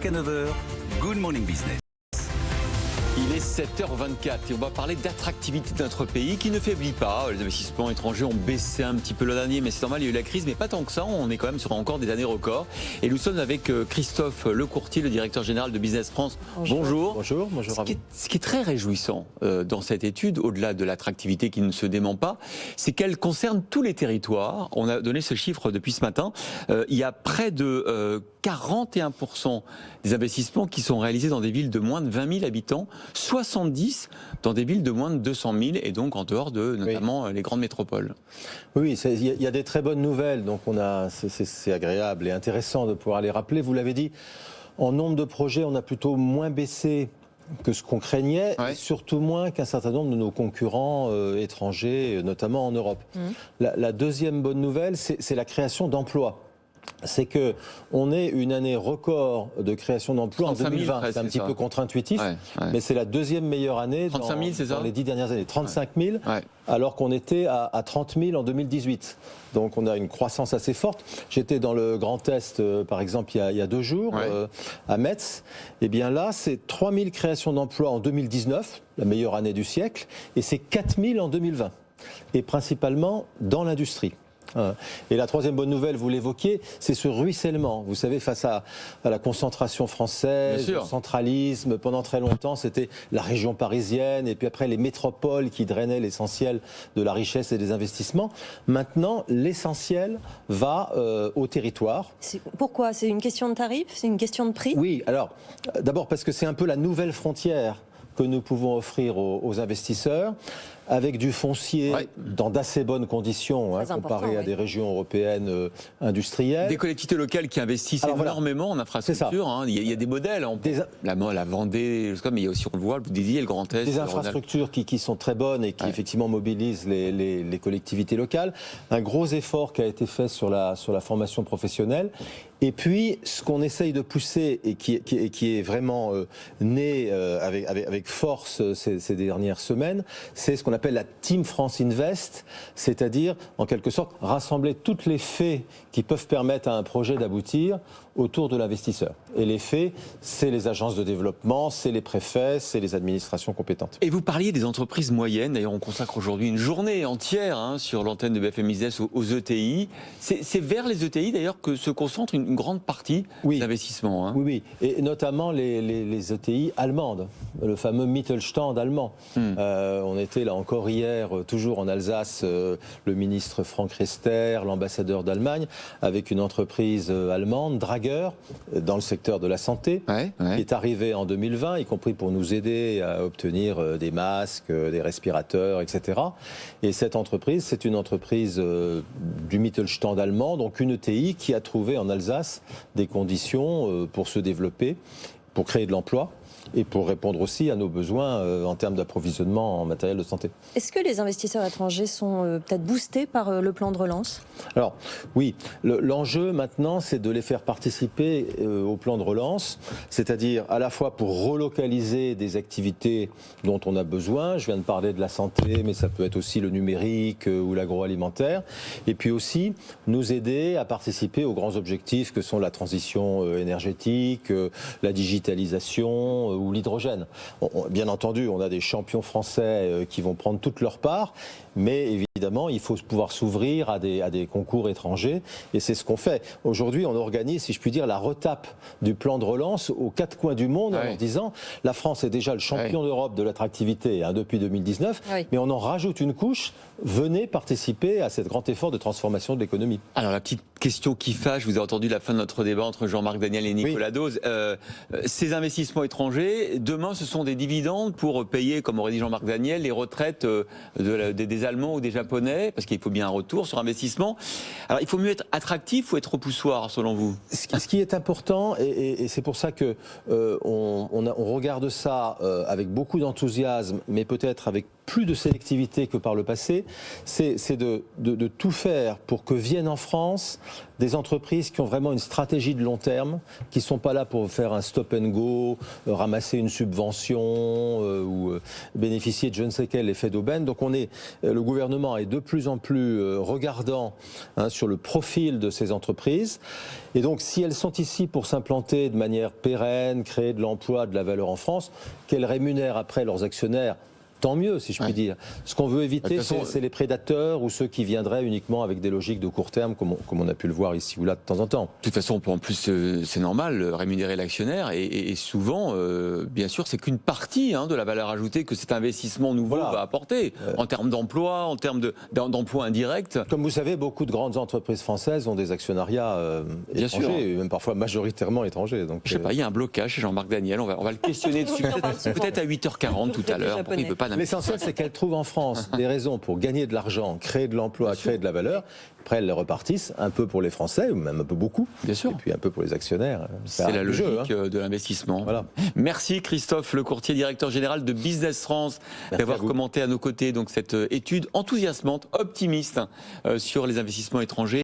jusqu'à 9h, Good Morning Business. Il est 7h24 et on va parler d'attractivité de notre pays qui ne faiblit pas. Les investissements étrangers ont baissé un petit peu l'an dernier, mais c'est normal, il y a eu la crise, mais pas tant que ça. On est quand même sur encore des années records. Et nous sommes avec Christophe Lecourtier, le directeur général de Business France. Bonjour. Bonjour à vous. Ce qui est très réjouissant dans cette étude, au-delà de l'attractivité qui ne se dément pas, c'est qu'elle concerne tous les territoires. On a donné ce chiffre depuis ce matin. Il y a près de 41% des investissements qui sont réalisés dans des villes de moins de 20 000 habitants, 70 dans des villes de moins de 200 000 et donc en dehors de notamment les grandes métropoles. Oui, il y a des très bonnes nouvelles, donc c'est agréable et intéressant de pouvoir les rappeler. Vous l'avez dit, en nombre de projets, on a plutôt moins baissé que ce qu'on craignait, et surtout moins qu'un certain nombre de nos concurrents étrangers, notamment en Europe. La deuxième bonne nouvelle, c'est la création d'emplois. C'est que on est une année record de création d'emplois en 2020. C'est un petit peu contre-intuitif, mais c'est la deuxième meilleure année dans les 10 dernières années. 35 000, alors qu'on était à 30 000 en 2018. Donc on a une croissance assez forte. J'étais dans le Grand Est, par exemple, il y a 2 jours, à Metz. Et bien là, c'est 3 000 créations d'emplois en 2019, la meilleure année du siècle, et c'est 4 000 en 2020. Et principalement dans l'industrie. Et la troisième bonne nouvelle, vous l'évoquiez, c'est ce ruissellement. Vous savez, face à la concentration française, le centralisme, pendant très longtemps, c'était la région parisienne et puis après les métropoles qui drainaient l'essentiel de la richesse et des investissements. Maintenant, l'essentiel va au territoire. Pourquoi ? C'est une question de tarif ? C'est une question de prix ? Oui, alors, d'abord parce que c'est un peu la nouvelle frontière que nous pouvons offrir aux investisseurs, avec du foncier dans d'assez bonnes conditions, comparé à des régions européennes industrielles. Des collectivités locales qui investissent énormément en infrastructure. Il y a des modèles, la Vendée, mais il y a aussi, on le voit, vous disiez, le Grand Est. Des infrastructures qui sont très bonnes et qui effectivement mobilisent les collectivités locales. Un gros effort qui a été fait sur la formation professionnelle. Et puis, ce qu'on essaye de pousser et qui est vraiment né avec force ces dernières semaines, c'est ce qu'on appelle la Team France Invest, c'est-à-dire, en quelque sorte, rassembler toutes les fées qui peuvent permettre à un projet d'aboutir autour de l'investisseur. Et les faits, c'est les agences de développement, c'est les préfets, c'est les administrations compétentes. Et vous parliez des entreprises moyennes, d'ailleurs on consacre aujourd'hui une journée entière sur l'antenne de BFM Business aux ETI. C'est vers les ETI d'ailleurs que se concentre une grande partie des investissements. Oui, et notamment les ETI allemandes, le fameux Mittelstand allemand. On était là encore hier, toujours en Alsace, le ministre Frank Riester, l'ambassadeur d'Allemagne, avec une entreprise allemande, Drager, dans le secteur de la santé, qui est arrivé en 2020, y compris pour nous aider à obtenir des masques, des respirateurs, etc. Et cette entreprise, c'est une entreprise du Mittelstand allemand, donc une ETI qui a trouvé en Alsace des conditions pour se développer, pour créer de l'emploi et pour répondre aussi à nos besoins en termes d'approvisionnement en matériel de santé. Est-ce que les investisseurs étrangers sont peut-être boostés par le plan de relance ? Alors oui, l'enjeu maintenant, c'est de les faire participer au plan de relance, c'est-à-dire à la fois pour relocaliser des activités dont on a besoin, je viens de parler de la santé, mais ça peut être aussi le numérique ou l'agroalimentaire, et puis aussi nous aider à participer aux grands objectifs que sont la transition énergétique, la digitalisation ou l'hydrogène. Bien entendu, on a des champions français qui vont prendre toute leur part, mais évidemment, il faut pouvoir s'ouvrir à des concours étrangers, et c'est ce qu'on fait. Aujourd'hui, on organise, si je puis dire, la retape du plan de relance aux 4 coins du monde, en disant, la France est déjà le champion d'Europe de l'attractivité depuis 2019, mais on en rajoute une couche, venez participer à ce grand effort de transformation de l'économie. Alors la petite question qui fâche, vous avez entendu la fin de notre débat entre Jean-Marc Daniel et Nicolas Dose, ces investissements étrangers, demain ce sont des dividendes pour payer, comme aurait dit Jean-Marc Daniel, les retraites des Allemands ou des Japonais, parce qu'il faut bien un retour sur investissement. Alors il faut mieux être attractif ou être repoussoir selon vous ? Ce qui est important, et c'est pour ça que on regarde ça avec beaucoup d'enthousiasme, mais peut-être avec plus de sélectivité que par le passé, c'est de tout faire pour que viennent en France des entreprises qui ont vraiment une stratégie de long terme, qui ne sont pas là pour faire un stop and go, ramasser une subvention ou bénéficier de je ne sais quel effet d'aubaine. Donc le gouvernement est de plus en plus regardant sur le profil de ces entreprises. Et donc si elles sont ici pour s'implanter de manière pérenne, créer de l'emploi, de la valeur en France, qu'elles rémunèrent après leurs actionnaires, tant mieux, si je puis dire. Ce qu'on veut éviter, c'est les prédateurs ou ceux qui viendraient uniquement avec des logiques de court terme, comme on a pu le voir ici ou là de temps en temps. De toute façon, en plus, c'est normal, rémunérer l'actionnaire. Et souvent, bien sûr, c'est qu'une partie de la valeur ajoutée que cet investissement nouveau va apporter, en termes d'emploi, en termes d'emploi indirect. Comme vous savez, beaucoup de grandes entreprises françaises ont des actionnariats étrangers, même parfois majoritairement étrangers. Donc, je sais pas, il y a un blocage chez Jean-Marc Daniel, on va le questionner dessus. Peut-être à 8h40 tout à l'heure. Il veut pas. L'essentiel, c'est qu'elles trouvent en France des raisons pour gagner de l'argent, créer de l'emploi, créer de la valeur. Après, elles les repartissent, un peu pour les Français, ou même un peu beaucoup. Bien sûr. Et puis un peu pour les actionnaires. C'est la logique de l'investissement. Voilà. Merci Christophe, le courtier directeur général de Business France, d'avoir commenté à nos côtés donc cette étude enthousiasmante, optimiste sur les investissements étrangers.